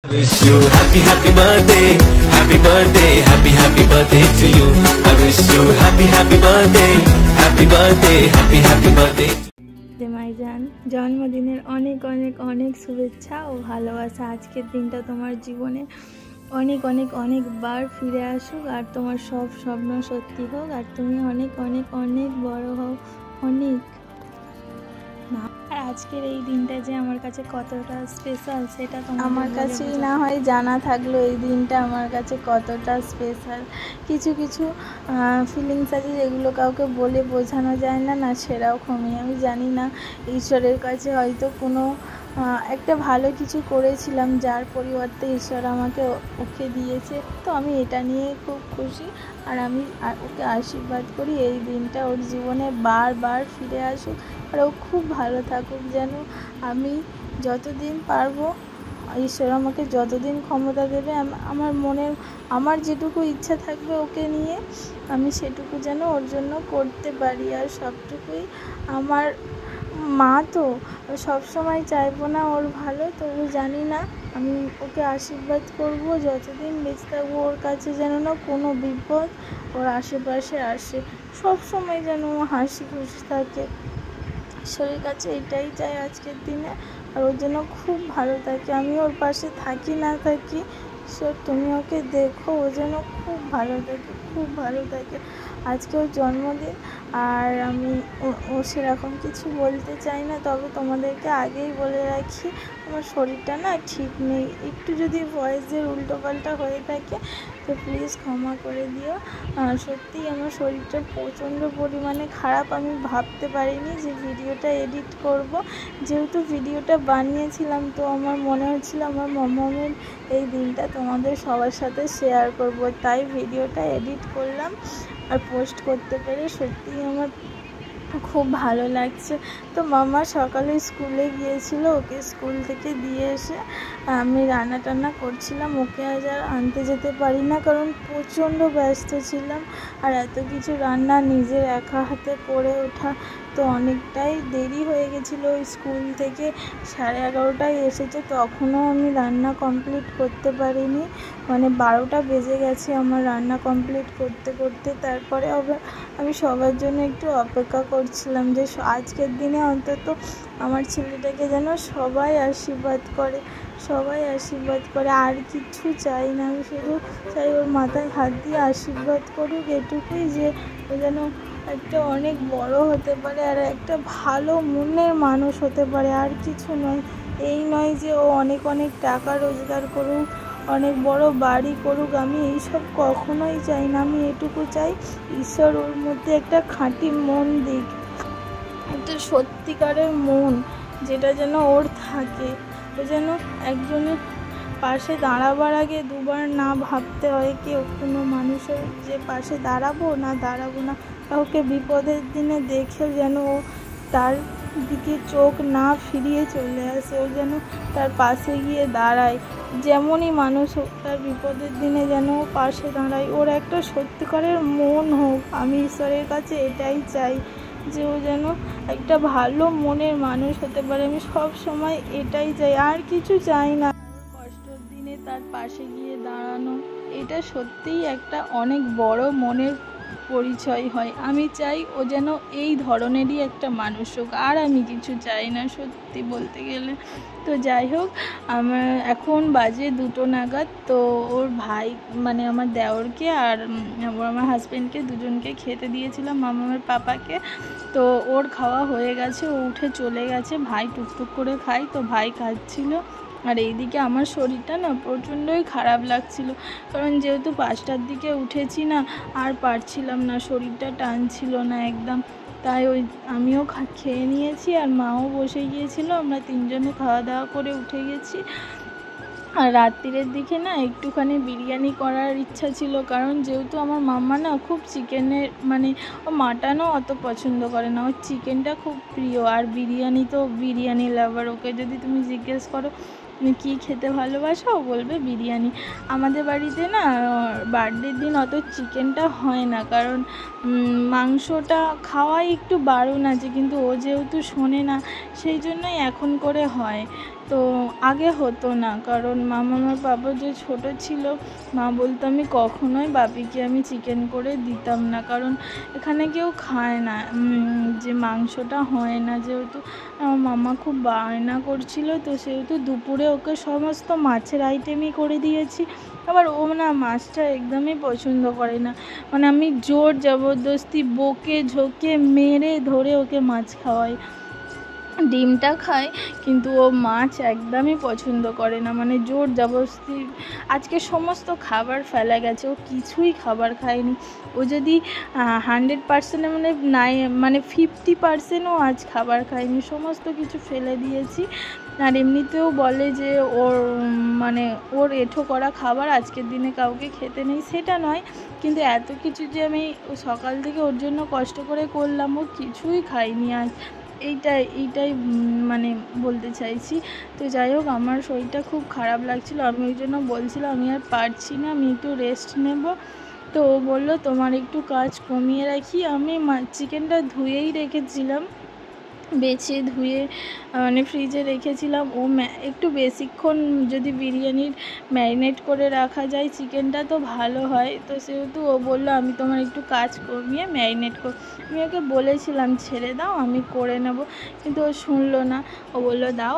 Wish you happy birthday, happy birthday, happy birthday to you. I wish you happy birthday, happy birthday, happy birthday. Maizan জন্মদিনের অনেক অনেক অনেক শুভেচ্ছা ও ভালোবাসা। আজকের দিনটা তোমার জীবনে অনেক অনেক অনেকবার ফিরে আসুক আর তোমার সব স্বপ্ন সত্যি হোক আর তুমি অনেক অনেক অনেক বড় হও অনেক না। আর আজকের এই দিনটা যে আমার কাছে কতটা স্পেশাল সেটা তোমার আমার কাছেই না হয় জানা থাকলো এই দিনটা আমার কাছে কতটা স্পেশাল। কিছু কিছু ফিলিংস আছে যেগুলো কাউকে বলে বোঝানো যায় না, না সেরকমই। আমি জানি না ঈশ্বরের কাছে হয়তো কোনো একটা ভালো কিছু করেছিলাম যার পরিবর্তে ঈশ্বর আমাকে ওকে দিয়েছে, তো আমি এটা নিয়ে খুব খুশি। আর আমি ওকে আশীর্বাদ করি এই দিনটা ওর জীবনে বারবার ফিরে আসুক আর ও খুব ভালো থাকুক। যেন আমি যতদিন পারবো, ঈশ্বর আমাকে যতদিন ক্ষমতা দেবে, আমার যেটুকু ইচ্ছা থাকবে ওকে নিয়ে আমি সেটুকু যেন ওর জন্য করতে পারি। আর সবটুকুই আমার মা তো সব সময় চাইবো না ওর ভালো, তবু জানি না আমি ওকে আশীর্বাদ করব যতদিন বেঁচে থাকবো ওর কাছে যেন না কোনো বিপদ ওর আশেপাশে আসে, সব সময় যেন ও হাসি খুশি থাকে। ঈশ্বরের কাছে এটাই চাই আজকের দিনে, আর ওর জন্য খুব ভালো থাকে। আমি ওর পাশে থাকি না থাকি, ঈশ্বর তুমি ওকে দেখো, ও যেন খুব ভালো থাকে, খুব ভালো থাকে। আজকে ওর জন্মদিন আর আমি ও সেরকম কিছু বলতে চাই না, তবে তোমাদেরকে আগেই বলে রাখি আমার শরীরটা না ঠিক নেই। একটু যদি ভয়েসের উল্টোপাল্টা হয়ে থাকে তো প্লিজ ক্ষমা করে দিও। সত্যিই আমার শরীরটা প্রচণ্ড পরিমাণে খারাপ। আমি ভাবতে পারিনি যে ভিডিওটা এডিট করব, যেহেতু ভিডিওটা বানিয়েছিলাম তো আমার মনে হচ্ছিল আমার মমের এই দিনটা তোমাদের সবার সাথে শেয়ার করব, তাই ভিডিওটা এডিট করলাম। আর পোস্ট করতে পেরে সত্যিই আমার খুব ভালো লাগছে। তো মামা সকালে স্কুলে গিয়েছিল, ওকে স্কুল থেকে দিয়ে এসে আমি রান্না টান্না করছিলাম। ওকে আজ আর আনতে যেতে পারি না কারণ প্রচণ্ড ব্যস্ত ছিলাম, আর এত কিছু রান্না নিজের একা হাতে করে ওঠা তো অনেকটাই দেরি হয়ে গেছিলো। স্কুল থেকে 11:30টায় এসেছে, তখনও আমি রান্না কমপ্লিট করতে পারিনি, মানে 12টা বেজে গেছে আমার রান্না কমপ্লিট করতে করতে। তারপরে আবার আমি সবার জন্য একটু অপেক্ষা করছিলাম যে আজকের দিনে অন্তত আমার ছেলেটাকে যেন সবাই আশীর্বাদ করে, সবাই আশীর্বাদ করে। আর কিছু চাই না, আমি শুধু চাই ওর মাথায় হাত দিয়ে আশীর্বাদ করুক, এটুকুই, যে ও যেন একটা অনেক বড় হতে পারে আর একটা ভালো মনের মানুষ হতে পারে, আর কিছু নয়। এই নয় যে ও অনেক অনেক টাকা রোজগার করুক, অনেক বড় বাড়ি করুক, আমি এইসব কখনোই চাই না। আমি এটুকু চাই ঈশ্বর ওর মধ্যে একটা খাঁটি মন দিক, একটা সত্যিকারের মন, যেটা যেন ওর থাকে। ও যেন একজনের পাশে দাঁড়াবার আগে দুবার না ভাবতে হয় কেউ কোনো মানুষের যে পাশে দাঁড়াবো না কাউকে বিপদের দিনে দেখে যেন ও তার দিকে চোখ না ফিরিয়ে চলে আসে, ও যেন তার পাশে গিয়ে দাঁড়ায়। যেমনই মানুষ হোক তার বিপদের দিনে যেন ও পাশে দাঁড়ায়, ওর একটা সত্যিকারের মন হোক। আমি ঈশ্বরের কাছে এটাই চাই যে ও যেন একটা ভালো মনের মানুষ হতে পারে। আমি সব সময় এটাই চাই, আর কিছু চাই না। কষ্টের দিনে তার পাশে গিয়ে দাঁড়ানো, এটা সত্যিই একটা অনেক বড় মনের পরিচয় হয়। আমি চাই ও যেন এই ধরনেরই একটা মানুষ হোক, আর আমি কিছু চাই না সত্যি বলতে গেলে। তো যাই হোক, এখন বাজে 2টো নাগাদ। তো ওর ভাই মানে আমার দেওরকে আর আমার হাজব্যান্ডকে দুজনকে খেতে দিয়েছিলাম, মামার পাপাকে। তো ওর খাওয়া হয়ে গেছে, ও উঠে চলে গেছে। ভাই টুকটুক করে খায়, তো ভাই খাচ্ছিল। আর এইদিকে আমার শরীরটা না প্রচণ্ডই খারাপ লাগছিল, কারণ যেহেতু 5টার দিকে উঠেছি না, আর পারছিলাম না, শরীরটা টানছিল না একদম। তাই আমিও খেয়ে নিয়েছি আর মাও বসে গিয়েছিল, আমরা 3জনে খাওয়া দাওয়া করে উঠে গেছি। আর রাত্রিরের দিকে না একটুখানি বিরিয়ানি করার ইচ্ছা ছিল, কারণ যেহেতু আমার মাম্মা না খুব চিকেনের মানে ও মাটনও অত পছন্দ করে না, ওর চিকেনটা খুব প্রিয়। আর বিরিয়ানি লাভার। ওকে যদি তুমি জিজ্ঞেস করো তুমি কী খেতে ভালোবাসো, ও বলবে বিরিয়ানি। আমাদের বাড়িতে না বার্থডের দিন অত চিকেনটা হয় না, কারণ মাংসটা খাওয়াই একটু বারণ আছে, কিন্তু ও যেহেতু শোনে না সেই জন্যই এখন করে হয়। তো আগে হতো না, কারণ মামার বাবা যে ছোট ছিল, মা বলতো আমি কখনোই বাপিকে আমি চিকেন করে দিতাম না, কারণ এখানে কেউ খায় না, যে মাংসটা হয় না। যেহেতু আমার মামা খুব বায়না করছিল, তো সেহেতু দুপুরে ওকে সমস্ত মাছের আইটেমই করে দিয়েছি। আবার ও না মাছটা একদমই পছন্দ করে না, মানে আমি জোর জবরদস্তি বকে ঝোঁকে মেরে ধরে ওকে মাছ খাওয়াই। ডিমটা খায়, কিন্তু ও মাছ একদমই পছন্দ করে না, মানে জোর জবরদস্তি। আজকে সমস্ত খাবার ফেলা গেছে, ও কিছুই খাবার খায়নি। ও যদি 100% মানে 50%ও আজ খাবার খায়নি, সমস্ত কিছু ফেলে দিয়েছি। আর এমনিতেও বলে যে ওর এঁঠো করা খাবার আজকের দিনে কাউকে খেতে নেই, সেটা নয়, কিন্তু এত কিছু যে আমি সকাল থেকে ওর জন্য কষ্ট করে করলাম, ও কিছুই খায়নি আজ। এইটাই মানে বলতে চাইছি। তো যাই হোক, আমার শরীরটা খুব খারাপ লাগছিলো, আমি ওই জন্য বলছিলাম আমি আর পারছি না, আমি একটু রেস্ট নেব। তো ও বললো তোমার একটু কাজ কমিয়ে রাখি। আমি চিকেনটা ধুয়েই রেখেছিলাম, বেছে ধুয়ে মানে ফ্রিজে রেখেছিলাম। ও একটু বেশিক্ষণ যদি বিরিয়ানির ম্যারিনেট করে রাখা যায় চিকেনটা তো ভালো হয়। তো সেহেতু ও বললো আমি তোমার একটু কাজ কমিয়ে ম্যারিনেট আমি ওকে বলেছিলাম ছেড়ে দাও আমি করে নেব, কিন্তু ও শুনলো না। ও বললো দাও,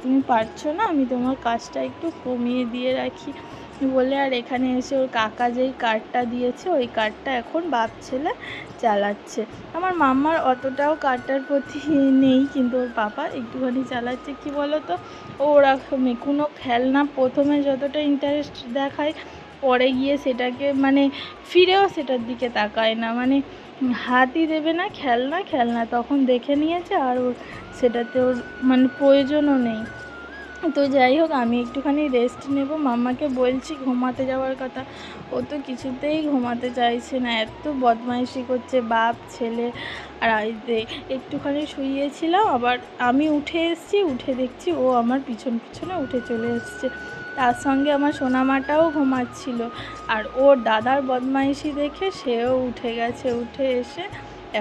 তুমি পারছো না, আমি তোমার কাজটা একটু কমিয়ে দিয়ে রাখি বলে। আর এখানে এসে ওর কাকা যেই কার্ডটা দিয়েছে, ওই কার্ডটা এখন বাপ ছেলে চালাচ্ছে। আমার মাম্মার অতটাও কার্ডটার প্রতি নেই, কিন্তু ওর পাপা একটুখানি চালাচ্ছে। কি বলো তো, ওরা কোনো খেলনা প্রথমে যতটা ইন্টারেস্ট দেখায়, পরে গিয়ে সেটাকে ফিরেও সেটার দিকে তাকায় না, হাতই দেবে না খেলনা তখন দেখে নিয়েছে, আর ওর সেটাতে ওর প্রয়োজনও নেই। তো যাই হোক, আমি একটুখানি রেস্ট নেব। মাম্মাকে বলছি ঘুমাতে যাওয়ার কথা, ও তো কিছুতেই ঘুমাতে চাইছে না, এত বদমাইশি করছে বাপ ছেলে। আর একটুখানি শুইয়েছিলাম, আবার আমি উঠে এসেছি, উঠে দেখছি ও আমার পিছনে উঠে চলে এসছে। তার সঙ্গে আমার সোনামাটাও ঘুমাচ্ছিল, আর ওর দাদার বদমাইশি দেখে সেও উঠে গেছে। উঠে এসে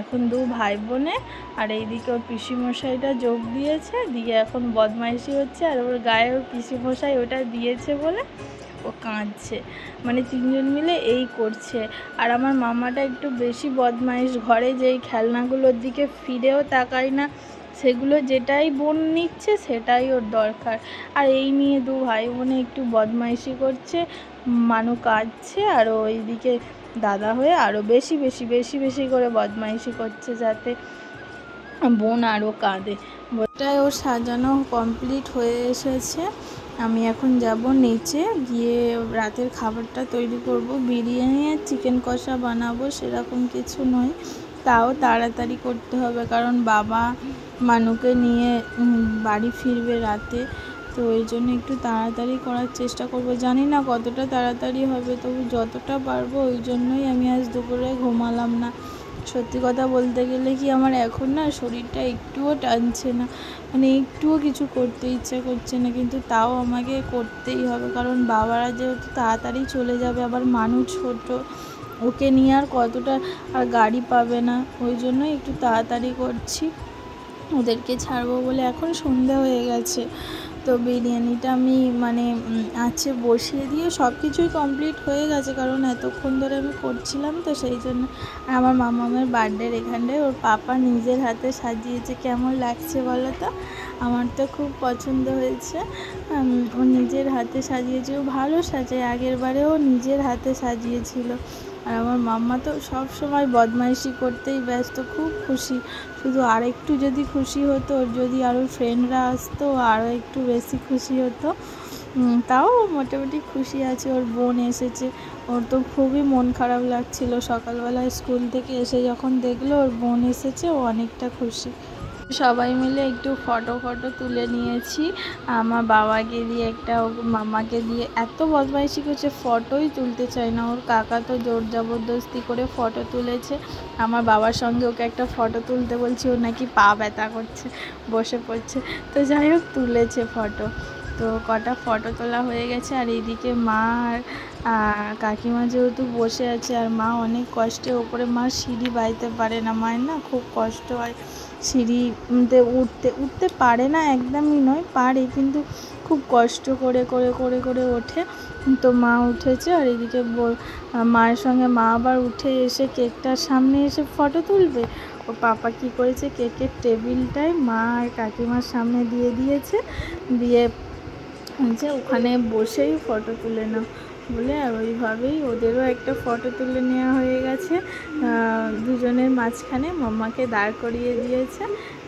এখন দু ভাই বোনে, আর এইদিকে ওর পিসিমশাইটা যোগ দিয়েছে, দিয়ে এখন বদমাইশি হচ্ছে। আর ওর গায়ে ওর পিসিমশাই ওটা দিয়েছে বলে ও কাঁদছে, তিনজন মিলে এই করছে। আর আমার মামাটা একটু বেশি বদমাইশ, ঘরে যেই খেলনাগুলোর দিকে ফিরেও তাকায় না, সেগুলো যেটাই বোন নিচ্ছে সেটাই ওর দরকার। আর এই নিয়ে দু ভাই বোনে একটু বদমাইশি করছে, মানু কাঁদছে, আর ওইদিকে দাদা হয়ে আরও বেশি করে বদমাইশি করছে, যাতে বোন আরও কাঁদে। ওটাই ওর সাজানো কমপ্লিট হয়ে এসেছে। আমি এখন যাব নিচে গিয়ে রাতের খাবারটা তৈরি করব। বিরিয়ানি আর চিকেন কষা বানাবো সেরকম কিছু নয়, তাও তাড়াতাড়ি করতে হবে, কারণ বাবা মানুকে নিয়ে বাড়ি ফিরবে রাতে। তো ওই জন্য একটু তাড়াতাড়ি করার চেষ্টা করব, জানি না কতটা তাড়াতাড়ি হবে, তবু যতটা পারবো। ওই জন্যই আমি আজ দুপুরে ঘুমালাম না। সত্যি কথা বলতে গেলে কি, আমার এখন না শরীরটা একটুও টানছে না, একটুও কিছু করতে ইচ্ছা করছে না, কিন্তু তাও আমাকে করতেই হবে, কারণ বাবারা যেহেতু তাড়াতাড়ি চলে যাবে, আবার মানুষ ছোট, ওকে নিয়ে আর কতটা আর গাড়ি পাবে না, ওই জন্যই একটু তাড়াতাড়ি করছি ওদেরকে ছাড়বো বলে। এখন সন্ধে হয়ে গেছে, তো বিরিয়ানিটা আমি আছে বসিয়ে দিয়ে সব কিছুই কমপ্লিট হয়ে গেছে, কারণ এতক্ষণ ধরে আমি করছিলাম, তো সেই জন্য। আর আমার মামামের বার্থডের এখানটায় ওর পাপা নিজের হাতে সাজিয়েছে, কেমন লাগছে বলো তো? আমার তো খুব পছন্দ হয়েছে। ও নিজের হাতে সাজিয়েছে, ও ভালো সাজায়, আগের বারেও নিজের হাতে সাজিয়েছিল। আর আমার মাম্মা তো সব সময় বদমাইশি করতেই ব্যস্ত, খুব খুশি, শুধু আরেকটু যদি খুশি হতো, যদি আরও ফ্রেন্ডরা আসতো আরও একটু বেশি খুশি হতো। তাও মোটামুটি খুশি আছে। ওর বোন এসেছে, ওর তো খুবই মন খারাপ লাগছিল সকালবেলায় স্কুল থেকে এসে, যখন দেখলো ওর বোন এসেছে ও অনেকটা খুশি। সবাই মিলে একটু ফটো তুলে নিয়েছি, আমার বাবাকে দিয়ে একটা, মামাকে দিয়ে। এত বদমাইশি করছে, ফটোই তুলতে চায় না। ওর কাকা তো জোর জবরদস্তি করে ফটো তুলেছে, আমার বাবার সঙ্গে ওকে একটা ফটো তুলতে বলছি, ও নাকি পা ব্যথা করছে, বসে পড়ছে। তো যাই হোক, তুলেছে ফটো। তো কটা ফটো তোলা হয়ে গেছে। আর এইদিকে মা আর কাকিমা যেহেতু বসে আছে, আর মা অনেক কষ্টে ওপরে, মা সিঁড়ি বাইতে পারে না, মায়ের না খুব কষ্ট হয় সিঁড়িতে উঠতে পারে না, একদমই নয়, পারে কিন্তু খুব কষ্ট করে করে করে করে ওঠে। তো মা উঠেছে, আর এদিকে মায়ের সঙ্গে মা আবার উঠে এসে কেকটার সামনে এসে ফটো তুলবে। ও পাপা কি করেছে, কেকের টেবিলটায় মা আর কাকিমার সামনে দিয়ে দিয়েছে, দিয়ে যে ওখানে বসেই ফটো তুলে নাও বলে, আর ওইভাবেই ওদেরও একটা ফটো তুলে নেওয়া হয়ে গেছে। দুজনের মাঝখানে মাম্মাকে দাঁড় করিয়ে দিয়েছে,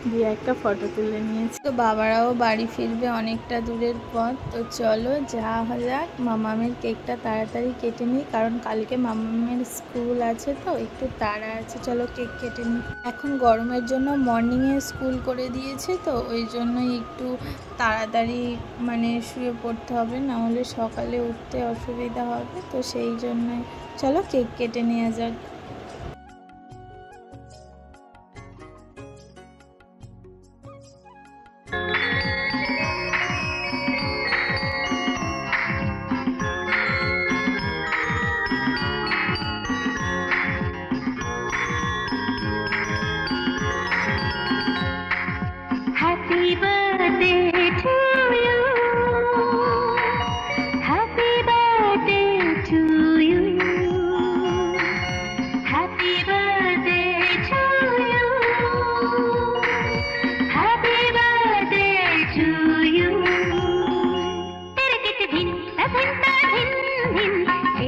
দিয়ে একটা ফটো তুলে নিয়েছে। তো বাবারাও বাড়ি ফিরবে, অনেকটা দূরের পথ। তো চলো যাওয়া যাক, মামামের কেকটা তাড়াতাড়ি কেটে নিই, কারণ কালকে মামামের স্কুল আছে, তো একটু তাড়া আছে। চলো কেক কেটে নিই। এখন গরমের জন্য মর্নিংয়ে স্কুল করে দিয়েছে, তো ওই জন্যই একটু তাড়াতাড়ি মানে শুয়ে পড়তে হবে, নাহলে সকালে উঠতে অসুবিধা হবে। তো সেই জন্যই চলো কেক কেটে নেওয়া যাক। Happy birthday to you. Happy birthday to you. Happy birthday to you. Happy birthday to you. तेरे कित दिन अभिन्ता दिन दिन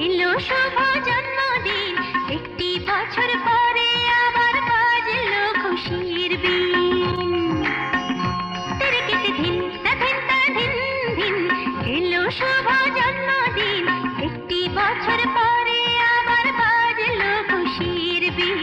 एलो शुभ जन्मदिन একটি বছর পরে আবার বাজলো খুশির বিন শুভ জন্মদিন একটি বছর পরে আবার বাজলো খুশির বিন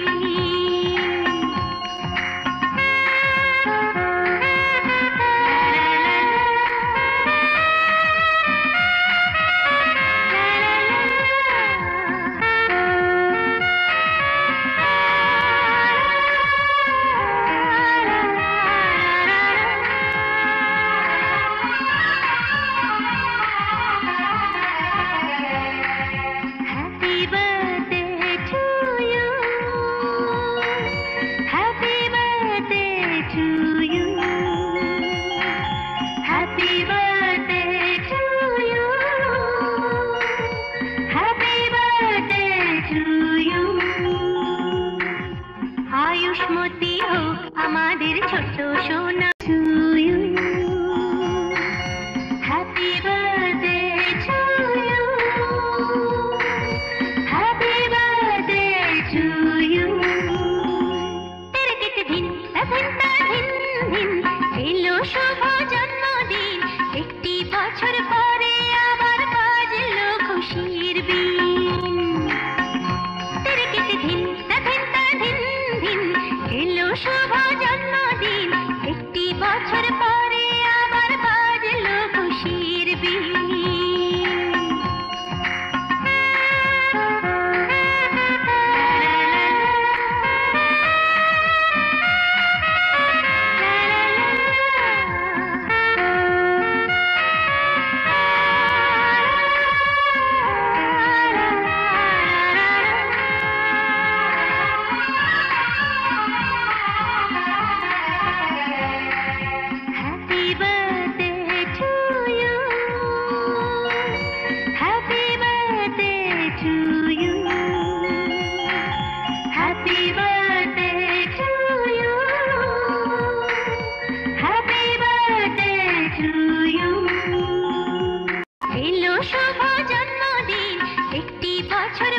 আয়ুষ্মতী হোক আমাদের ছোট সোনা to you. Happy birthday to you. Happy birthday to you. तेरे कित दिन अभिन्ता दिन दिन एलो शुभ जन्मदिन একটি বছর পরে আবার বাজলো খুশির বিন तेरे कित दिन अभिन्ता दिन दिन এলো শুভ জন্মদিন একটি বছর পরে আবার বাজলো খুশির বিন Happy birthday to you. Happy birthday to you. Happy birthday to you. Happy birthday to you. এলো শুভ জন্মদিন একটি বছর